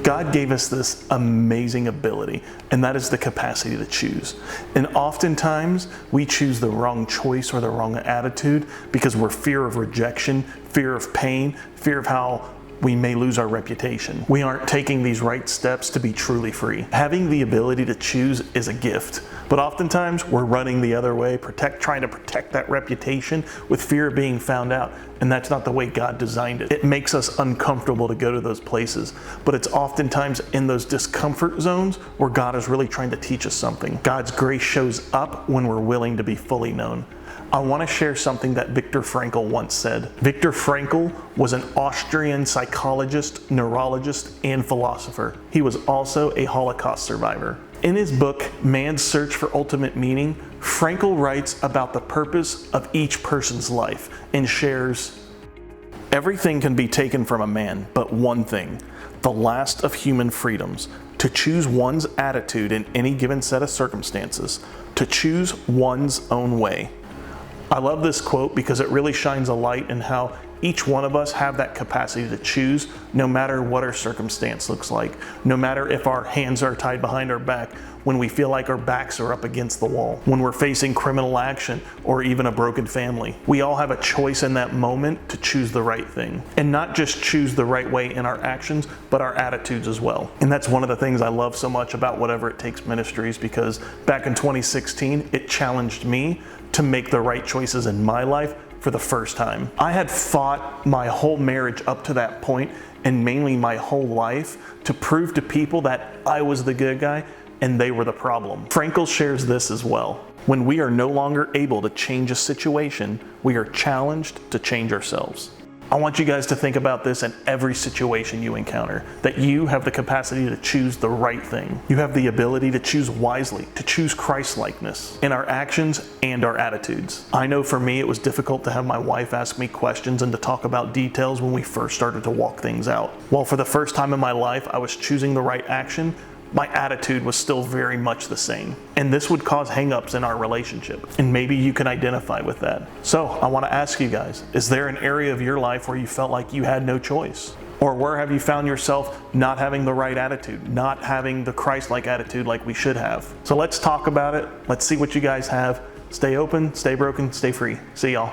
God gave us this amazing ability, and that is the capacity to choose. And oftentimes, we choose the wrong choice or the wrong attitude because we're fear of rejection, fear of pain, fear of how we may lose our reputation. We aren't taking these right steps to be truly free. Having the ability to choose is a gift, but oftentimes we're running the other way, trying to protect that reputation with fear of being found out, and that's not the way God designed it. It makes us uncomfortable to go to those places, but it's oftentimes in those discomfort zones where God is really trying to teach us something. God's grace shows up when we're willing to be fully known. I want to share something that Viktor Frankl once said. Viktor Frankl was an Austrian psychologist, neurologist, and philosopher. He was also a Holocaust survivor. In his book, Man's Search for Ultimate Meaning, Frankl writes about the purpose of each person's life and shares, "Everything can be taken from a man, but one thing, the last of human freedoms, to choose one's attitude in any given set of circumstances, to choose one's own way." I love this quote because it really shines a light in how each one of us have that capacity to choose no matter what our circumstance looks like, no matter if our hands are tied behind our back, when we feel like our backs are up against the wall, when we're facing criminal action or even a broken family. We all have a choice in that moment to choose the right thing, and not just choose the right way in our actions, but our attitudes as well. And that's one of the things I love so much about Whatever It Takes Ministries, because back in 2016, it challenged me to make the right choices in my life for the first time. I had fought my whole marriage up to that point, and mainly my whole life, to prove to people that I was the good guy and they were the problem. Frankl shares this as well. When we are no longer able to change a situation, we are challenged to change ourselves. I want you guys to think about this in every situation you encounter, that you have the capacity to choose the right thing. You have the ability to choose wisely, to choose Christ-likeness in our actions and our attitudes. I know for me, it was difficult to have my wife ask me questions and to talk about details when we first started to walk things out. While for the first time in my life, I was choosing the right action, my attitude was still very much the same. And this would cause hang-ups in our relationship. And maybe you can identify with that. So I want to ask you guys, is there an area of your life where you felt like you had no choice? Or where have you found yourself not having the right attitude, not having the Christ-like attitude like we should have? So let's talk about it. Let's see what you guys have. Stay open, stay broken, stay free. See y'all.